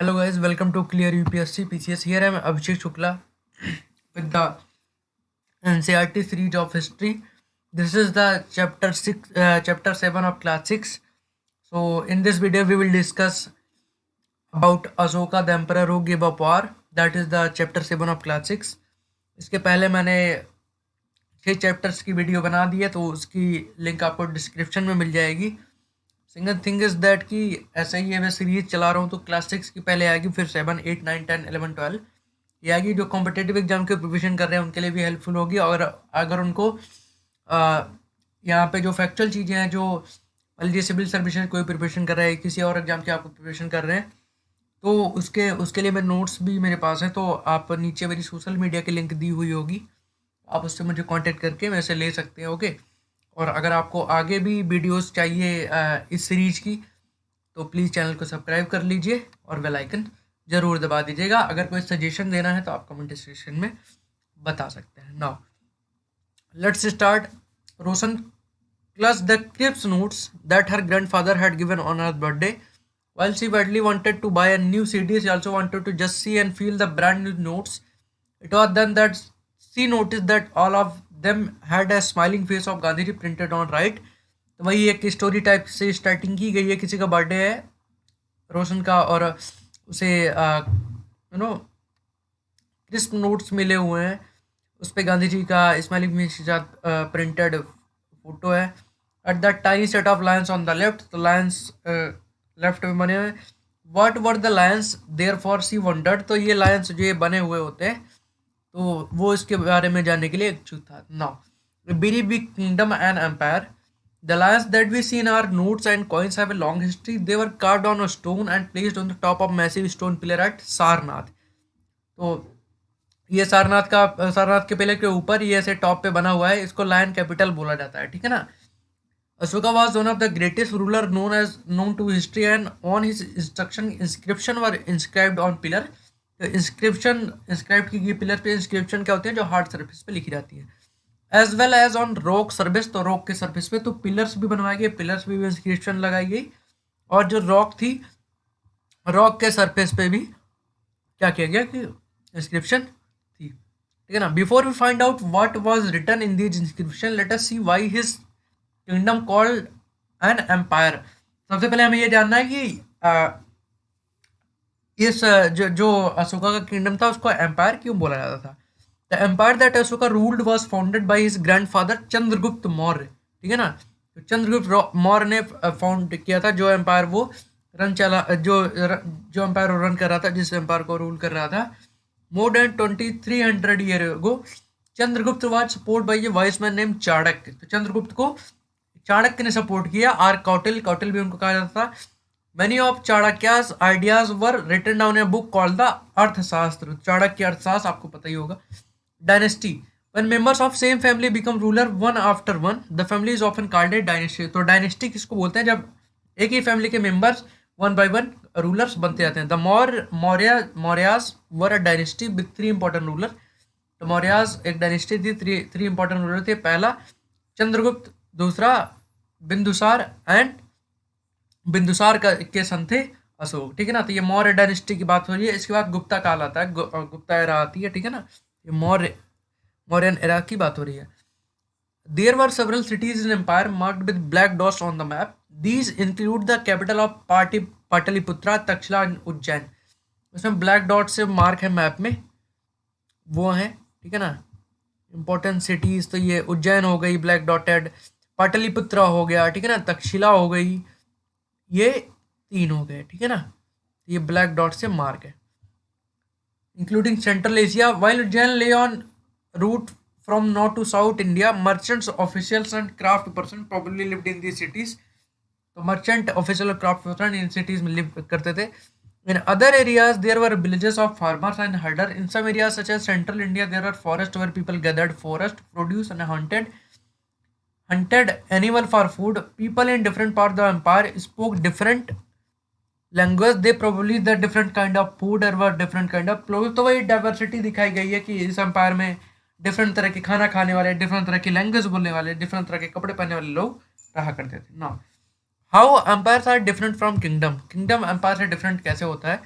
Hello guys, welcome to Clear UPSC PCS. Here I am Abhishek Shukla with the NCERT series of history. This is the chapter 7 of class 6. So in this video we will discuss about Ashoka the emperor who gave up war. That is the chapter 7 of class 6. इसके पहले मैंने 6 chapters की video बना दी है, तो उसकी link आपको description में मिल जाएगी. सिंगल थिंग इज दैट कि ऐसा ही है, मैं सीरीज चला रहा हूँ तो क्लास 6 की पहले आएगी, फिर 7, 8, 9, 10, 11, 12 ये आएगी. जो कॉम्पिटेटिव एग्जाम के प्रिपरेशन कर रहे हैं उनके लिए भी हेल्पफुल होगी. और अगर उनको यहाँ पे जो फैक्चुअल चीज़ें हैं, जो मान लीजिए सिविल सर्विसेज कोई प्रिपरेशन कर रहा है, किसी और एग्जाम की आपको प्रिपरेशन कर रहे हैं, तो उसके उसके लिए मैं नोट्स भी मेरे पास हैं. तो आप नीचे मेरी सोशल मीडिया की लिंक दी हुई होगी, आप उससे मुझे कांटेक्ट करके मेरे से ले सकते हैं. ओके. और अगर आपको आगे भी वीडियोस चाहिए इस सीरीज़ की, तो प्लीज़ चैनल को सब्सक्राइब कर लीजिए और बेल आइकन ज़रूर दबा दीजिएगा. अगर कोई सजेशन देना है तो आप कमेंट सेक्शन में बता सकते हैं. Now let's start. Roshan clutched the crisp notes that her grandfather had given on her birthday. While she badly wanted to buy a new CD, she also wanted to just see and feel the brand new notes. It was then that she noticed that all of them had a smiling face of Gandhiji printed on right. तो वही एक story type से starting की गई है. किसी का birthday है रोशन का, और उसे क्रिस्प नोट्स मिले हुए हैं, उस पर गांधी जी का स्माइलिंग फेस के साथ प्रिंटेड फोटो है. At the tiny set of lions on the left, तो लायंस लेफ्ट में बने हुए. What were the lions there for she wondered, तो ये लायंस जो ये बने हुए होते हैं, तो वो इसके बारे में जानने के लिए इच्छुक था. Now very big kingdom and empire. The lions that we see in our notes and coins have a long history. They were carved on a stone and placed on the top of massive stone pillar at Sarnath. तो ये सारनाथ के pillar के ऊपर ये ऐसे top पे बना हुआ है. इसको लायन कैपिटल बोला जाता है. ठीक है ना. Ashoka was one of the greatest ruler known to history, and on his instruction inscription were inscribed on pillar. तो इंस्क्रिप्शन इंस्क्राइब की गई पिलर पे. इंस्क्रिप्शन क्या होती है? जो हार्ड सरफेस पे लिखी जाती है. As well as on rock surface, तो रॉक के सरफेस पे तो पिलर्स भी बनवाए गए, पिलर्स पे भी इंस्क्रिप्शन लगाई गई. और जो रॉक थी, रॉक के सरफेस पे भी क्या किया गया कि इंस्क्रिप्शन थी. ठीक है ना. Before we find out what was written in this inscription, let us see why his kingdom called an empire. सबसे पहले हमें ये जानना है कि इस जो अशोका का किंगडम था उसको एम्पायर क्यों बोला जाता था. The empire that Ashoka ruled was founded by his grandfather Chandragupta Maurya. ठीक है ना. तो चंद्रगुप्त मौर्य ने फाउंड किया था जो एम्पायर वो जो एम्पायर रन कर रहा था, जिस एम्पायर को रूल कर रहा था. More than 2300 year ago Chandragupta was support bye A vice man name Chanakya. तो चंद्रगुप्त को चाणक्य ने सपोर्ट किया. आर कौटिल भी उनको कहा जाता था. Many of Chanakya's ideas were written down in a book called the अर्थशास्त्र. चाणक्य अर्थशास्त्र आपको पता ही होगा. Dynasty. When members of same family become ruler one after one, the family is often called a dynasty. तो डायनेस्टी किसको बोलते हैं? जब एक ही फैमिली के members one by one rulers बनते जाते हैं. The Mauryas were a dynasty with 3 important ruler. तो मौर्यास एक डायनेस्टी थी, थ्री इंपॉर्टेंट रूलर थे. पहला चंद्रगुप्त, दूसरा बिंदुसार, एंड बिंदुसार के सन थे अशोक. ठीक है ना. तो ये मौर्य डायनेस्टी की बात हो रही है. इसके बाद गुप्ता काल आता है, गुप्ता एरा आती है. ठीक है ना. ये मौर्यन एरा की बात हो रही है. There were several cities in empire marked with black dots on the map. These include the capital of Pataliputra, Taxila, Ujjain. उसमें ब्लैक डॉट से मार्क है मैप में, वो है. ठीक है ना. इंपॉर्टेंट सिटीज तो ये उज्जैन हो गई ब्लैक डॉटेड, पाटलिपुत्रा हो गया, ठीक है ना, तक्षशिला हो गई, ये 3 हो गए. ठीक है ना. ये ब्लैक डॉट से मार्क है. Including central Asia. While Ujjain lay on route from north to south India, merchants, officials and craft person probably lived in the cities. तो मर्चेंट, ऑफिशियल और क्राफ्ट पर्सन इन सिटीज में live करते थे. In other areas there were villages of farmers and herder. In some areas such as central India there are forest where people gathered forest produce and hunted animal for food. People in different parts of the empire spoke different language. They probably the different kind of food or were different kind of clothes. तो वही diversity दिखाई गई है कि इस empire में different तरह के खाना खाने वाले, डिफरेंट तरह की लैंग्वेज बोलने वाले, डिफरेंट तरह के कपड़े पहनने वाले लोग रहा करते थे. Now how empires are different from kingdom. Kingdom empire से डिफरेंट कैसे होता है?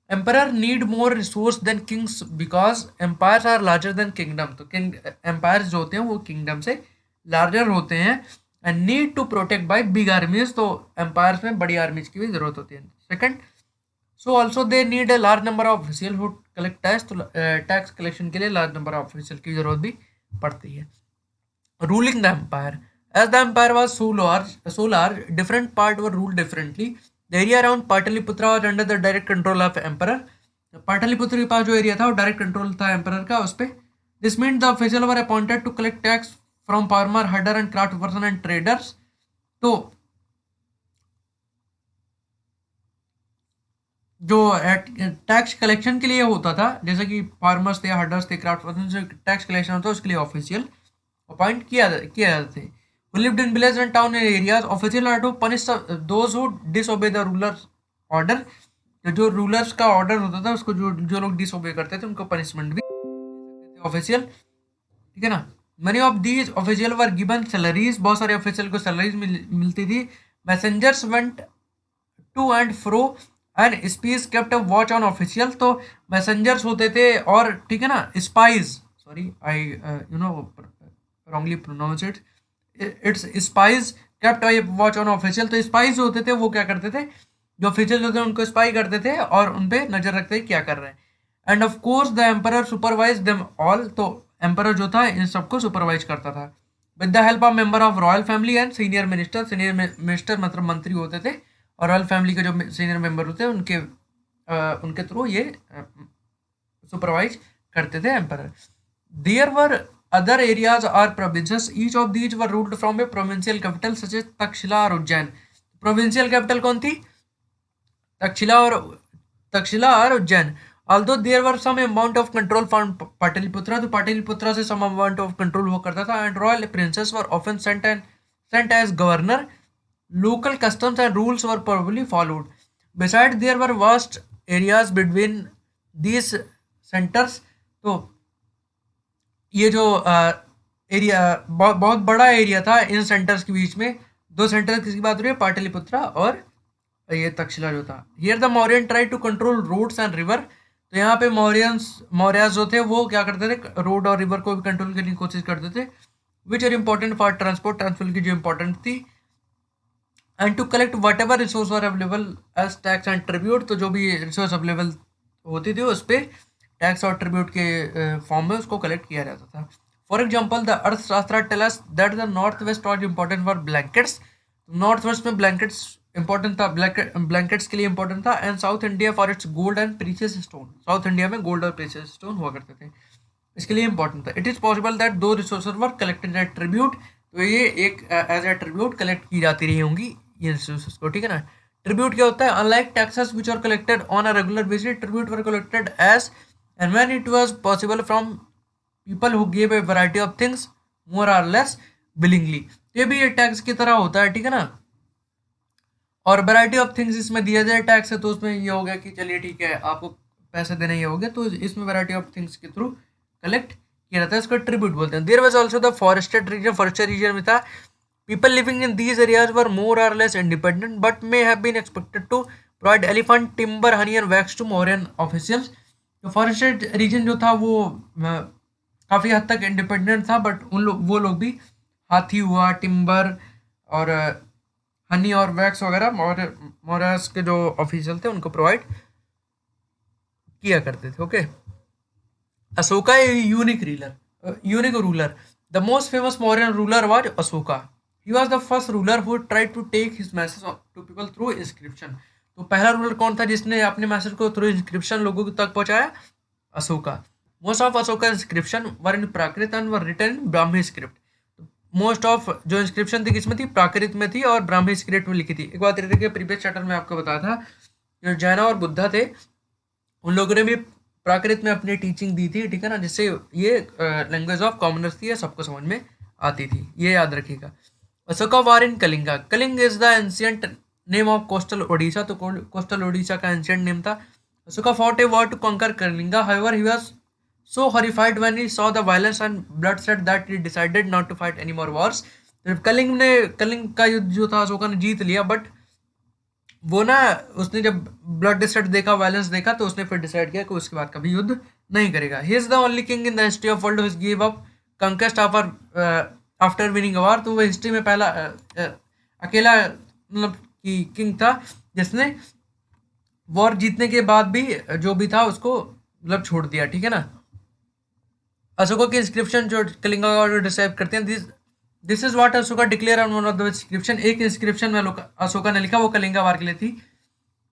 Emperor need more resource than kings because empires are larger than kingdom. तो किंग एम्पायर्स जो होते हैं वो किंगडम से लार्जर होते हैं। And need to protect by big armies, तो एम्पायर्स में बड़ी आर्मीज की भी जरूरत होती है। Second, so also they need a large number of official who collect tax, तो टैक्स कलेक्शन के लिए लार्ज नंबर ऑफ ऑफिशियल की जरूरत भी पड़ती है। Ruling the empire, as the empire was so large, different part were ruled differently. The area around Pataliputra was under the direct control of emperor. Pataliputra के पास जो area था वो डायरेक्ट कंट्रोल था एम्परर का उस पे। This mean the official were appointed to collect tax from farmer, herder and craft person and traders. तो जो टैक्स कलेक्शन के लिए होता था, जैसे कि फार्मर्स थे, हर्डर्स थे, क्राफ्ट पर्सन से टैक्स कलेक्शन होता है, उसके लिए ऑफिशियल अपॉइंट किया जाते थे। Who lived in villages and town areas, official are to punish those who disobey the ruler's order। तो जो रूलर्स का ऑर्डर होता था उसको जो जो लोग डिसोबे करते थे उनको पनिशमेंट भी ऑफिशियल, ठीक है ना। Money of these official were given salaries, बहुत सारे ऑफिशियल को सैलरीज मिलती थी। Messengers went to and fro and spies kept a watch on official. तो मैसेंजर्स होते थे और ठीक है ना, spies, sorry I wrongly pronounce it's spies kept a watch on official. तो स्पाइज जो होते थे वो क्या करते थे, जो ऑफिशियल होते थे उनको स्पाई करते थे और उन पे नजर रखते थे क्या कर रहे हैं। End of course the emperor supervise them all, तो एम्परर जो था इन सबको सुपरवाइज करता था with the help of member of royal family and senior minister. Senior minister मतलब मंत्री होते थे और रॉयल फैमिली के जो सीनियर मेंबर होते हैं उनके थ्रू ये सुपरवाइज करते थे emperor. There were other areas और provinces, each of these were ruled from a provincial capital such as Takshashila और उज्जैन। प्रोविंशियल कैपिटल कौन थी, तक्षशिला और Ujjain. Although there were some amount of control from Pataliputra, तो पाटलिपुत्रा से सम अमाउंट ऑफ कंट्रोल हुआ करता था। And royal princes were often sent as governor, local customs and rules were probably followed. Besides, there were vast areas between these centers। तो ये जो area बहुत बड़ा एरिया था इन सेंटर्स के बीच में। दो सेंटर किसकी बात हो रही है, पाटलिपुत्रा और ये तक्षशिला जो था। Here the Mauryan try to control roads and river, तो यहाँ पे मौर्यस जो थे वो क्या करते थे, रोड और रिवर को भी कंट्रोल करने की कोशिश करते थे। Which are important for transport की जो इंपॉर्टेंट थी। And to collect whatever resource are available as tax and tribute, तो जो भी रिसोर्स अवेलेबल होती थी उस पर टैक्स और ट्रिब्यूट के फॉर्म में उसको कलेक्ट किया जाता था। For example the Arthashastra tell us that the north west was important for blankets, north west में ब्लैंकेट्स इंपॉर्टेंट था, ब्लैंकेट्स के लिए इंपॉर्टेंट था। And south India for its gold and precious stone, south India में gold और precious stone हुआ करते थे, इसके लिए इंपॉर्टेंट था। It is possible that though resources were collected at tribute, तो ये एक एज ए ट्रिब्यूट कलेक्ट की जाती रही होंगी ये रिसोर्सेज को, ठीक है ना। ट्रिब्यूट क्या होता है, unlike taxes which are collected on a regular basis, tribute were collected as and when it was possible from people who give a variety of things more और लेस विलिंगली। ये भी ये टैक्स की तरह होता है, ठीक है ना। और वैरायटी ऑफ थिंग्स इसमें दिया जाए टैक्स है, तो उसमें ये हो गया कि चलिए ठीक है आपको पैसे देने ही होंगे, तो इसमें वैरायटी ऑफ थिंग्स के थ्रू कलेक्ट किया जाता है, इसको ट्रिब्यूट बोलते हैं। There was also the forested region, forested region में था। People living in these areas were more और less independent but may have been expected to provide elephant timber honey and wax to Mauryan officials. तो forested region जो था वो काफ़ी हद तक इंडिपेंडेंट था, बट वो लोग भी हाथी हुआ, टिम्बर और हनी और वैक्स वगैरह मौर्यस के जो ऑफिशियल थे उनको प्रोवाइड किया करते थे। Okay, Ashoka unique ruler. The most famous Mauryan ruler was Ashoka. He was the first ruler who tried to take his message to people through inscription. तो पहला रूलर कौन था जिसने अपने मैसेज को थ्रू इंस्क्रिप्शन लोगों तक पहुंचाया, Ashoka. Most of Ashoka inscription were in Prakrit and were written in Brahmi script. Most of जो इंस्क्रिप्शन थी किसमें थी, प्राकृत में थी और ब्राह्मी स्क्रिप्ट में लिखी थी। एक बात ये देखिए, प्रीवियस चैप्टर में आपको बताया था जो जैना और बुद्धा थे उन लोगों ने भी प्राकृत में अपनी टीचिंग दी थी, ठीक है ना, जिससे ये लैंग्वेज ऑफ कॉमनर्स थी, सबको समझ में आती थी, ये याद रखिएगा। Ashoka war in Kalinga. Kalinga is the ancient name of coastal Odisha, तो कोस्टल ओडिशा का एंशियंट नेम था। Ashoka fought a war to conquer Kalinga, however he was so horrified when he saw the violence and bloodshed that he decided not to fight any more wars। Kalinga का युद्ध जो था अशोका ने जीत लिया, but वो ना, उसने जब ब्लड डिसाइड देखा, वायलेंस देखा, तो उसने फिर डिसाइड किया कि उसके बाद कभी युद्ध नहीं करेगा। He is the only king in the history of world who give up conquest after winning a war. तो वो हिस्ट्री में पहला अकेला मतलब कि किंग था जिसने वॉर जीतने के बाद भी जो भी था उसको मतलब छोड़ दिया, ठीक है ना। अशोका की इंस्क्रिप्शन जो कलिंगा का डिस्क्राइब करते हैं, this this is what Ashoka declare on one of the inscription. एक इंस्क्रिप्शन में अशोका ने लिखा, वो कलिंगा वार के लिए थी।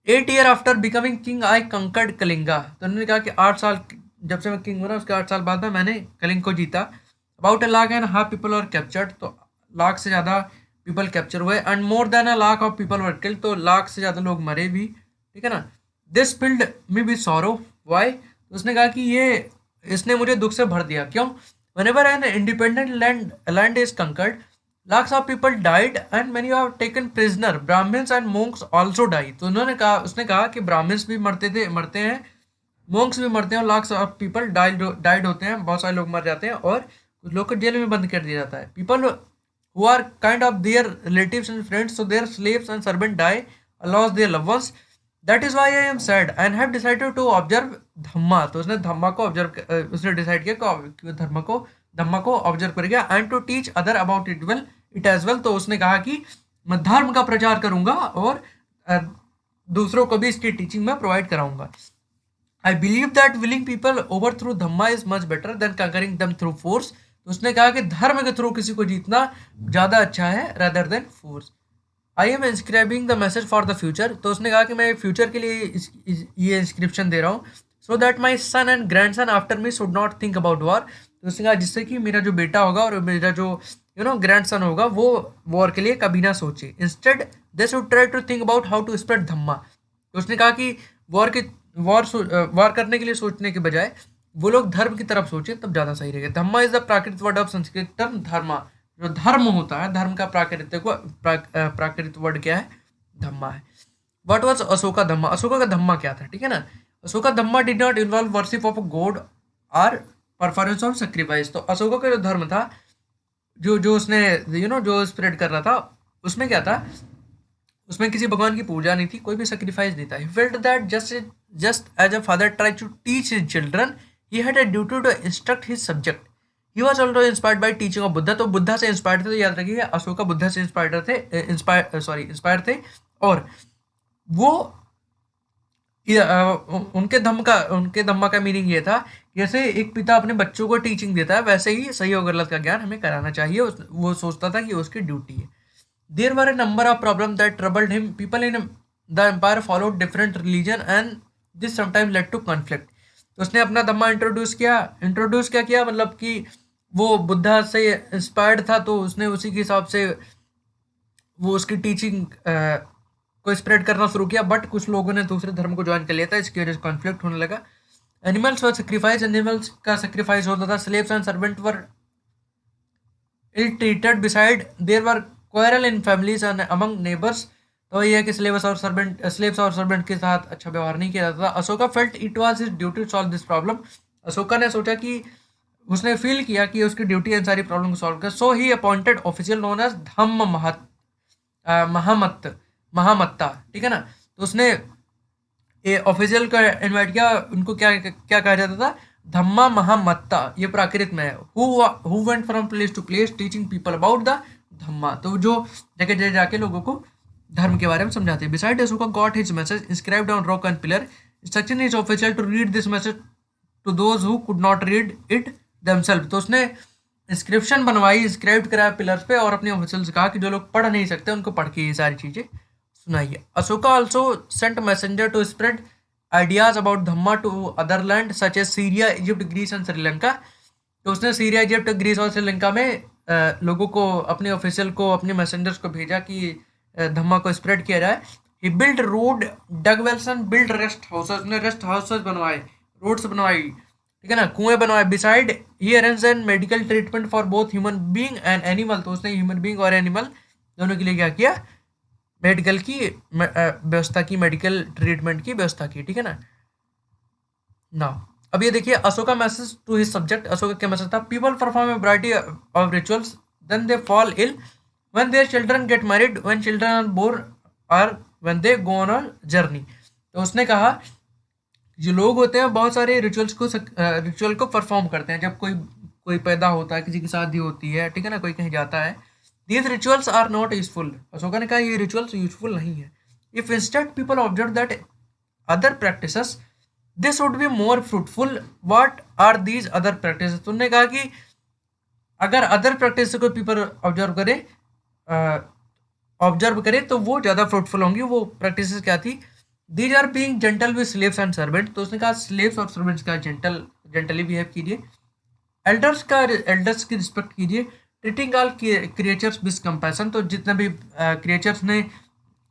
8 ईयर आफ्टर बिकमिंग किंग आई कंकर्ड कलिंगा। तो उन्होंने कहा कि 8 साल जब से मैं किंग बना उसके 8 साल बाद में मैंने कलिंग को जीता। About a lakh and half people are captured. तो लाख से ज़्यादा पीपल कैप्चर हुए। And more than a lakh of people were killed. तो लाख से ज़्यादा लोग मरे भी, ठीक है ना। This filled me with sorrow. Why? तो उसने कहा कि ये इसने मुझे दुख से भर दिया। क्यों? whenever an independent land is conquered, lakhs of people died and many are taken prisoner. Brahmins and monks also die. तो उसने कहा कि ब्राह्मण्स भी मरते हैं, monks भी मरते हैं, और lakhs of people died होते हैं, बहुत सारे लोग मर जाते हैं, और कुछ लोग को जेल में बंद कर दिया जाता है। People who are kind of their relatives and friends, so their slaves and servants die, lost their loved ones. That is why I am sad and have decided to observe dhamma. तो उसने धम्मा को observe उसने decide किया कि धम्मा को observe करेगा and to teach other about it as well. तो उसने कहा कि मैं धर्म का प्रचार करूंगा और दूसरों को भी इसकी टीचिंग में प्रोवाइड कराऊंगा। I believe that willing people over through Dhamma is much better than concurring दम थ्रू फोर्स। तो उसने कहा कि धर्म के थ्रू किसी को जीतना ज़्यादा अच्छा है rather than force. I am inscribing the message for the future. तो उसने कहा कि मैं फ्यूचर के लिए ये इंस्क्रिप्शन दे रहा हूँ, so that my son and grandson after me should not think about war. तो उसने कहा जिससे कि मेरा जो बेटा होगा और मेरा जो ग्रैंड सन होगा वो वॉर के लिए कभी ना सोचे। Instead they should try to think about how to spread dhamma. तो उसने कहा कि वॉर करने के लिए सोचने के बजाय वो लोग धर्म की तरफ सोचे, तब ज़्यादा सही रहेगा। Dhamma is the Prakrit word of Sanskrit term dharma. जो धर्म होता है, धर्म का प्राकृत वर्ड क्या है? धम्मा है। What was Ashoka dhamma? अशोका का धम्मा क्या था, ठीक है ना। Ashoka dhamma did not involve worship of a god और परफॉर्मेंस ऑफ सेक्रीफाइस। तो अशोका का जो धर्म था, जो जो उसने जो स्प्रेड कर रहा था, उसमें क्या था? उसमें किसी भगवान की पूजा नहीं थी, कोई भी सेक्रीफाइस नहीं था। He felt that just as a father try to teach his children, he had a duty to instruct his subject. He was also inspired by teaching of Buddha. तो बुद्धा से इंस्पायर्ड थे, तो याद रखिए अशोका बुद्धा से इंस्पायर थे। और वो उनके धम्मा का मीनिंग ये था, जैसे एक पिता अपने बच्चों को टीचिंग देता है, वैसे ही सही और गलत का ज्ञान हमें कराना चाहिए। वो सोचता था कि उसकी ड्यूटी है। There were a number of problem that troubled him. People in the empire followed different religion and this sometime led to conflict. तो उसने अपना धम्मा इंट्रोड्यूस क्या किया, मतलब कि वो बुद्धा से इंस्पायर्ड था, तो उसने उसी के हिसाब से वो उसकी टीचिंग को स्प्रेड करना शुरू किया। बट कुछ लोगों ने दूसरे धर्म को ज्वाइन कर लिया था, इसकी वजह से कॉन्फ्लिक्ट होने लगा। एनिमल्स वर सेक्रीफाइस, एनिमल्स का सेक्रीफाइस होता था। Slaves and servant were ill treated beside there were quarrel in families and among neighbours. तो ये है कि स्लेव्स और सर्वेंट के साथ अच्छा व्यवहार नहीं किया जाता था। Ashoka felt it was his duty to solve this problem. Ashoka ने सोचा कि उसने फील किया कि उसकी ड्यूटी इन सारी प्रॉब्लम को सॉल्व कर। So he appointed official known as dhamma mahamatta, ठीक है ना। तो उसने ऑफिशियल का इन्वाइट किया, उनको क्या क्या कहा जाता था? धम्मा महामत्ता। ये प्राकृत में है। Who went from place to place teaching people about the dhamma. तो जो जगह जगह जाके लोगों को धर्म के बारे में समझाते हैं। Beside Ashoka got his message inscribed on rock and pillar. Instruction is official to read this message to those who could not read it themselves. तो उसने इंस्क्रिप्शन बनवाई, इंस्क्राइब कराया पिलर्स पे, और अपने ऑफिशियल से कहा कि जो लोग पढ़ नहीं सकते उनको पढ़ के ये सारी चीज़ें सुनाइए। Ashoka also sent messenger to spread ideas about Dhamma to other land such as Syria, Egypt, Greece and Sri Lanka. तो उसने सीरिया, इजिप्ट, ग्रीस और श्रीलंका में लोगों को, अपने ऑफिशियल को, अपने मैसेंजर्स को भेजा कि धम्मा को स्प्रेड किया जाए। He build road, dug wells and build rest houses. उसने रेस्ट हाउसेस बनवाए, रोड्स बनवाई, ठीक है ना, कुएं बनवाए। Besides he arrange and medical treatment for both human being and animal. तो उसने ह्यूमन बीइंग और एनिमल दोनों के लिए क्या किया? मेडिकल की व्यवस्था की, मेडिकल ट्रीटमेंट की व्यवस्था की, ठीक है ना। नाउ अब ये देखिए Ashoka message to his subject. Ashoka क्या मैसेज था? People perform a variety of rituals then they fall ill when their children get married, when children are born, और when they go on a journey. तो उसने कहा जो लोग होते हैं बहुत सारे रिचुअल को परफॉर्म करते हैं जब कोई कोई पैदा होता है, किसी की शादी होती है, ठीक है ना, कोई कहीं जाता है। These rituals are not useful. Ashoka ने कहा ये रिचुअल्स यूजफुल नहीं है। If instead people observe that other practices this would be more fruitful. What are these other practices? तो उन्होंने कहा कि अगर अदर प्रैक्टिस को पीपल ऑब्जर्व करें तो वो ज़्यादा फ्रूटफुल होंगी। वो प्रैक्टिसेस क्या थी? These are being gentle with slaves and servant. तो उसने कहा स्लेव्स और सर्वेंट्स का जेंटली बिहेव कीजिए। एल्डर्स की रिस्पेक्ट कीजिए। Treating all creatures with compassion. तो जितने भी क्रिएचर्स ने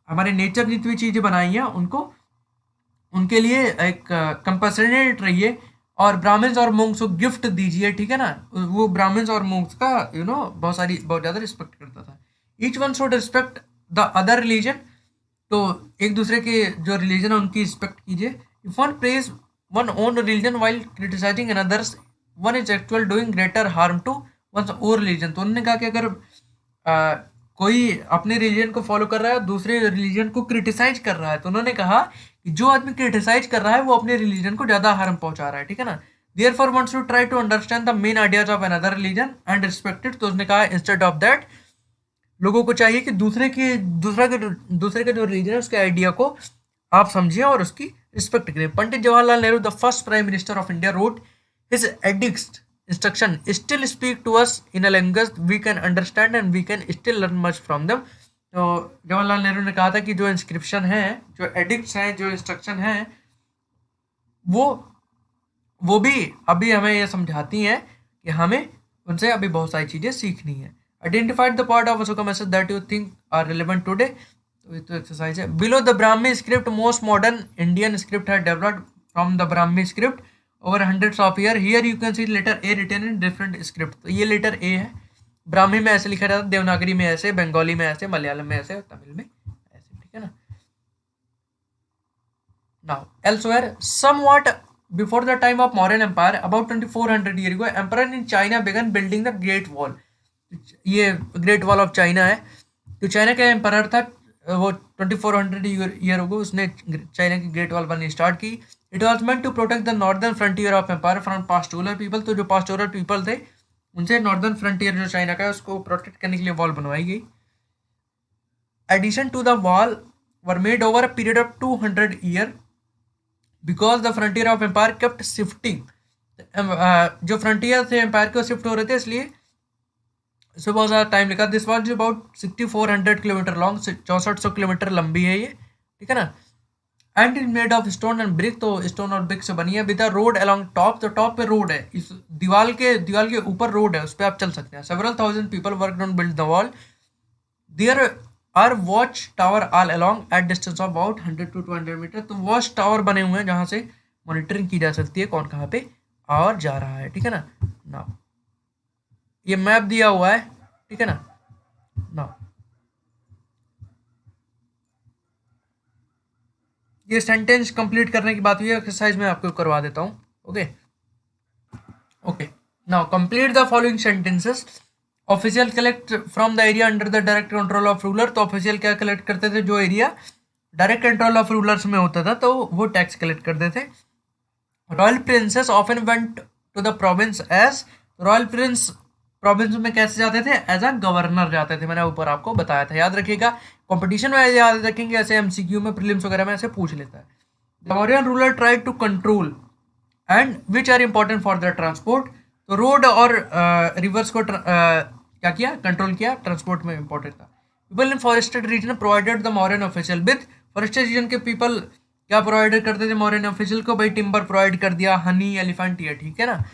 हमारे नेचर जितनी भी चीज़ें बनाई हैं उनको उनके लिए एक कंपैशनेट रहिए। और ब्राह्मण्स और मोंक्स को गिफ्ट दीजिए, ठीक है ना। वो ब्राह्मण्स और मोंक्स का बहुत ज़्यादा रिस्पेक्ट करता था। Each one should respect the other religion. तो एक दूसरे के जो रिलीजन है उनकी रिस्पेक्ट कीजिए। If one praise one own religion while criticising another's one is actual doing greater harm to one own religion. तो उन्होंने कहा कि अगर कोई अपने रिलीजन को फॉलो कर रहा है दूसरे रिलीजन को क्रिटिसाइज कर रहा है, तो उन्होंने कहा कि जो आदमी क्रिटिसाइज कर रहा है वो अपने रिलीजन को ज़्यादा हार्म पहुंचा रहा है, ठीक है ना। Therefore one should try to understand the main ideas of another religion and respect it. तो उसने कहा इंस्टेड ऑफ दैट लोगों को चाहिए कि दूसरे के जो रिलीजन है उसके आइडिया को आप समझिए और उसकी रिस्पेक्ट करें। Pandit Jawaharlal Nehru the first prime minister of India wrote his edict instruction still speak to us in a language we can understand and we can still learn much from them. तो जवाहरलाल नेहरू ने कहा था कि जो इंस्क्रिप्शन है, जो एडिक्ट्स हैं, जो इंस्ट्रक्शन हैं, वो वो भी अभी हमें ये समझाती हैं कि हमें उनसे अभी बहुत सारी चीज़ें सीखनी है। Identified the part of Ashoka message that you think are relevant today. तो ये तो एक्सरसाइज है। Below the Brahmi script most modern Indian script है developed from the Brahmi script over hundreds of year. Here you can see letter a written in different script. तो ये letter ए है। ब्राह्मी में ऐसे लिखा जाता है, देवनागरी में ऐसे, बंगाली में ऐसे, मलयालम में ऐसे, तमिल में ऐसे, ठीक है ना। Now, elsewhere, somewhat before the time of Mauryan Empire, about 2400 years ago, emperor in China began building the Great Wall. ये ग्रेट वॉल ऑफ चाइना है। तो चाइना का एम्परर था, वो 2400 ईयर हो गए, उसने चाइना की ग्रेट वॉल बननी स्टार्ट की। It was meant to protect the northern frontier of empire from pastoral people. तो जो पास्टोरल पीपल थे उनसे नॉर्दर्न फ्रंटियर जो चाइना का है उसको प्रोटेक्ट करने के लिए वॉल बनवाई गई। Addition to the wall were made over a period of 200 year because the frontier of empire kept shifting. जो फ्रंटियर थे एम्पायर के शिफ्ट हो रहे थे, इसलिए इसमें बहुत ज़्यादा टाइम लगा। This was about 6400 kilometre long, 6400 kilometre लंबी है ये, ठीक है ना। And is made of stone and brick. तो स्टोन और ब्रिक से बनी है। With the road along top. तो टॉप पे रोड है, इस दीवार के ऊपर रोड है, उस पर आप चल सकते हैं। Several thousand people work on build the wall. There are watch tower all along at distance of about 100 to 200 metre. तो वॉच टावर बने हुए हैं जहाँ से मॉनिटरिंग की जा सकती है कौन कहाँ पे और जा रहा है, ठीक है ना। ये मैप दिया हुआ है, ठीक है ना। ये सेंटेंस कंप्लीट करने की बात हुई है, एक्सरसाइज में आपको करवा देता हूँ। Okay now complete the following sentences. Official collect from the area under the direct control of ruler. तो ऑफिशियल क्या कलेक्ट करते थे? जो area direct control of rulers में होता था तो वो टैक्स कलेक्ट करते थे। Royal princes often went to the province as. Royal prince province में कैसे जाते थे? एज अ गवर्नर जाते थे। मैंने ऊपर आपको बताया था, याद रखिएगा। कंपटीशन में याद रखेंगे, ऐसे एमसीक्यू में, प्रीलिम्स वगैरह में ऐसे पूछ लेता है। The Mauryan ruler tried to control and which are important for the transport. तो रोड और रिवर्स को क्या किया? कंट्रोल किया, ट्रांसपोर्ट में इंपॉर्टेंट था। People in forested region provided the Mauryan official with. Forested region के पीपल क्या प्रोवाइड करते थे मौर्यन ऑफिशियल को? भाई टिम्बर प्रोवाइड कर दिया, हनी, एलिफेंट ईयर, ठीक है ना।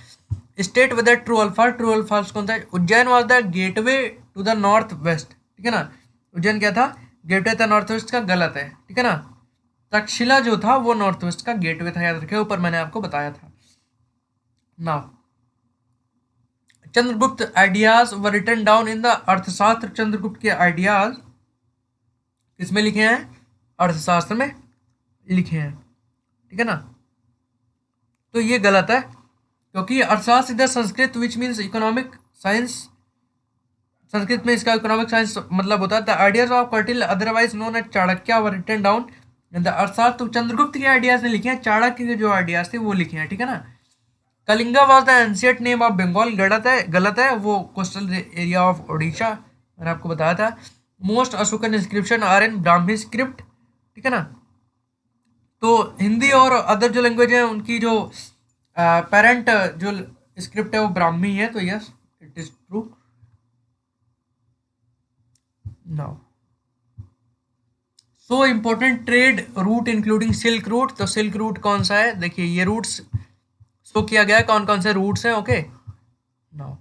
State with true alpha. True alpha कौन था? Ujjain was the gateway to the north west, ठीक है ना। उज्जैन क्या था? गेटवे था नॉर्थ वेस्ट का, गलत है, ठीक है ना। तक्षशिला जो था वो नॉर्थ वेस्ट का गेटवे था, याद रखिए, ऊपर मैंने आपको बताया था ना। Chandragupta ideas were written down in the Arthashastra. Chandragupta के आइडियाज किसमें लिखे हैं? अर्थशास्त्र में लिखे हैं, ठीक है ना। तो ये गलत है क्योंकि अर्थशास्त्र इधर Sanskrit which means economic science Sanskrit में इसका इकोनॉमिक साइंस मतलब होता है the ideas of Kautilya otherwise known as Chanakya were written down in the अर्थात तो चंद्रगुप्त के आइडियाज ने लिखे हैं, चाणक्य के जो आइडियाज थे वो लिखे हैं, ठीक है ना। Kalinga was the ancient name of Bengal, गलत है, वो कोस्टल एरिया ऑफ ओडिशा, मैंने आपको बताया था। Most Ashokan inscription are in Brahmi script, ठीक है ना। तो हिंदी और अदर जो लैंग्वेज है उनकी जो पेरेंट जो स्क्रिप्ट है वो ब्राह्मी है, तो yes it is true. Now so important trade route including silk root, तो सिल्क रूट कौन सा है, देखिए ये रूट्स शो किया गया है कौन कौन से रूट्स हैं, okay. Now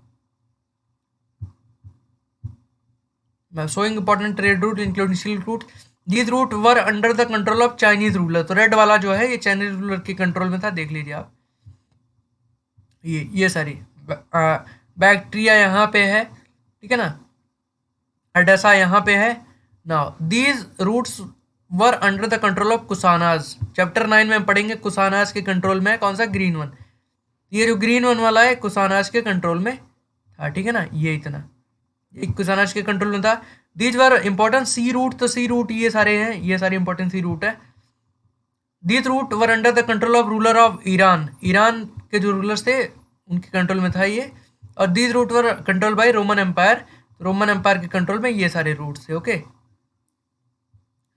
showing important trade route including silk route, these route were under the control of Chinese ruler, तो रेड वाला जो है ये चाइनीज रूलर के कंट्रोल में था, देख लीजिए आप। ये सारी बैक्टीरिया यहाँ पे है, ठीक है ना, एडेसा यहाँ पे है। Now these routes were under the control of Kushanas, chapter 9 में हम पढ़ेंगे कुसानाज के कंट्रोल में है कौन सा, ग्रीन वन, ये जो ग्रीन वन वाला है कुसानाज के कंट्रोल में था, ठीक है ना, ये इतना ये कुसानाज के कंट्रोल में था। These were important sea route, तो सी रूट ये सारे हैं, ये सारे इंपॉर्टेंट सी रूट है। These route were under the control of ruler of Iran, Iran के जो रूलर्स थे उनके कंट्रोल में था ये। और these route were control by Roman empire, Roman empire के कंट्रोल में ये सारे रूट्स थे, ओके।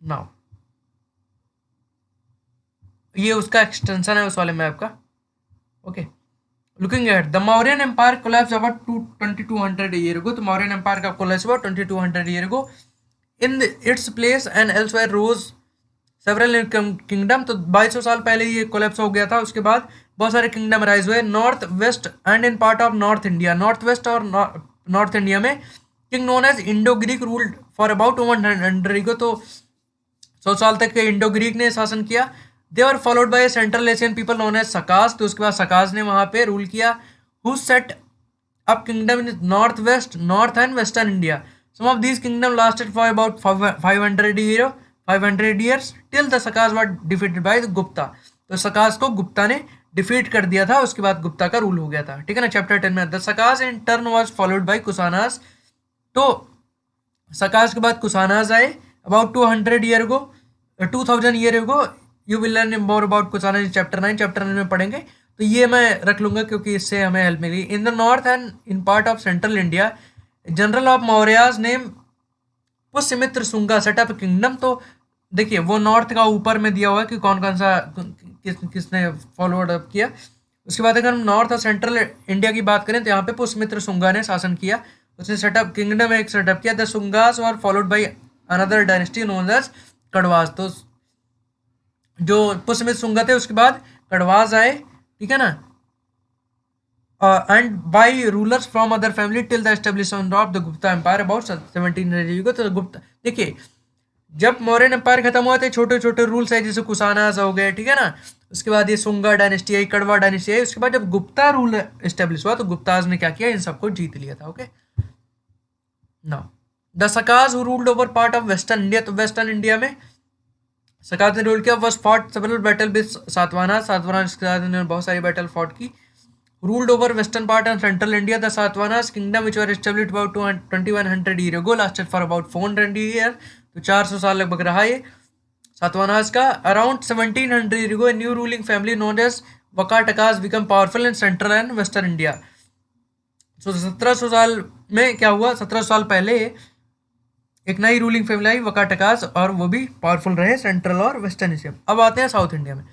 नाउ ये उसका एक्सटेंशन है उस वाले मैप का, okay. Looking at the Mauryan empire collapse about 2200 year ago, तो मौर्यन एम्पायर का कोलैप्स हुआ 2200 year ago. In its place and elsewhere rose several kingdom, तो 2200 साल पहले ये कोलैप्स हो गया था, उसके बाद बहुत सारे किंगडम राइज हुए north west and in part of north India, north west और नॉर्थ इंडिया में king known as Indo Greek ruled for about 100 year, तो 100 साल तक इंडो ग्रीक ने शासन किया। They are followed by central Asian people known as Sakas, तो उसके बाद सकास ने वहां पे रूल किया। Who set up kingdom in north west, north and western India, some of these kingdom lasted for about 500 years till the Sakas were defeated by the Gupta, तो सकास को गुप्ता ने डिफीट कर दिया था, उसके बाद गुप्ता का रूल हो गया था, ठीक है ना। चैप्टर 10 में the Sakas in turn was followed by Kushanas, तो सकास के बाद कुसानास आए about 200 year go, 2000 year go. You will learn more about Kushanas chapter 9, chapter 9 में पढ़ेंगे, तो ये मैं रख लूंगा क्योंकि इससे हमें हेल्प मिली। In the north and in part of central India general of Mauryas name Pushyamitra Shunga set up kingdom, तो देखिए वो नॉर्थ का ऊपर में दिया हुआ है कि कौन कौन सा किसने फॉलोअड अप किया। उसके बाद अगर हम नॉर्थ और सेंट्रल इंडिया की बात करें तो यहाँ पे पुष्यमित्र शुंगा ने शासन किया, उसने सेटअप किंगडम एक सेटअप किया। द शुंगास और followed by another dynasty known as Kanvas, तो जो पुष्यमित्र शुंगा थे उसके बाद कड़वास आए, ठीक है ना, and by rulers from other family till the establishment of the Gupta empire about 1700 तो गुप्ता, देखिए जब मौर्यन एम्पायर खत्म हुआ थे छोटे छोटे रूल्स है जैसे कुसानास हो गए, ठीक है ना, उसके बाद ये सुंगा डायनेस्टी आई, कड़वा डायनेस्टी आई, उसके बाद जब गुप्ता रूल एस्टेब्लिश हुआ तो गुप्ताज ने क्या किया, इन सबको जीत लिया था, okay. Now the Sakas who ruled over part of western India, तो वेस्टर्न इंडिया में सकाज ने रूल किया, was fought several battle with Satavahana, Satavahana ने बहुत सारी बैटल फॉट की। Ruled over western part and central India, the Satavahanas kingdom which were established about 2100 year ago lasted for about 400 year, तो 400 साल लगभग रहा ये सातवाहनास का। Around 1700 year ago new ruling family known as Vakatakas become powerful in central and western India, तो 1700 साल में क्या हुआ, 1700 साल पहले एक नई रूलिंग फैमिली आई वकाटकास, और वो भी पावरफुल रहे सेंट्रल और वेस्टर्न एशिया। अब आते हैं साउथ इंडिया में।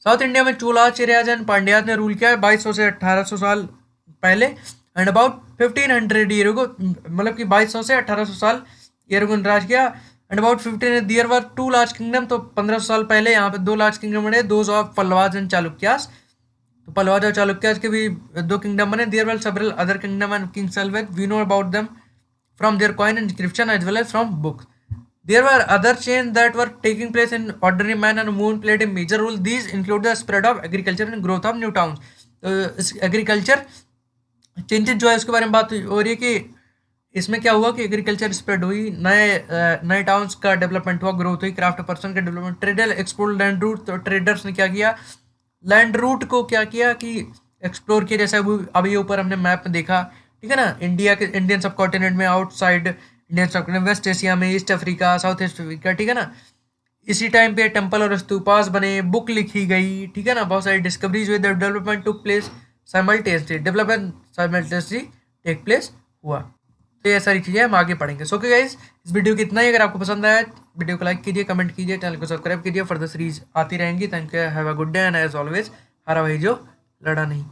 साउथ इंडिया में चोला चिराज एंड पांड्याज ने रूल किया है 2200 से 1800 साल पहले, एंड अबाउट 1500 ईयर को, मतलब कि 2200 से 1800 साल ईयर को राज किया। And about 15 there were 2 large kingdom, तो 1500 साल पहले यहाँ पे 2 लार्ज किंगडम बने, those of Pallavas and Chalukyas, तो पल्लवाज और चालुक्यास के भी 2 किंगडम बने। There were several other kingdom and king सेल्वेट, we know about them from their coin inscription as well as from books. There were other changes that were taking place in ordinary man and women played a major role. These include the spread of agriculture and growth of new towns. तो agriculture changes जो है उसके बारे में बात हो रही है कि इसमें क्या हुआ कि एग्रीकल्चर स्प्रेड हुई, नए टाउन्स का डेवलपमेंट हुआ, ग्रोथ हुई, क्राफ्ट पर्सन का development, trader explore land route, तो ट्रेडर्स ने क्या किया, लैंड रूट को क्या किया कि एक्सप्लोर किया, जैसे अभी ऊपर हमने मैप में देखा, ठीक है ना, इंडिया के इंडियन सब कॉन्टिनेंट में, आउटसाइड इंडियन सब कॉन्टिनेंट, वेस्ट एशिया में, east Africa, south east Africa, ठीक है ना। इसी टाइम पे टेम्पल और स्तूपास बने, बुक लिखी गई, ठीक है ना, बहुत सारी डिस्कवरीज हुई, development took place simultaneously, development simultaneously take place हुआ। तो ये सारी चीज़ें हम आगे पढ़ेंगे। सो ओके गाइस, इस वीडियो की इतना ही। अगर आपको पसंद आया वीडियो को लाइक कीजिए, कमेंट कीजिए, चैनल को सब्सक्राइब कीजिए, फर्दर सीरीज आती रहेंगी। Thank you, have a good day and as always, हरा भाई जो लड़ा नहीं।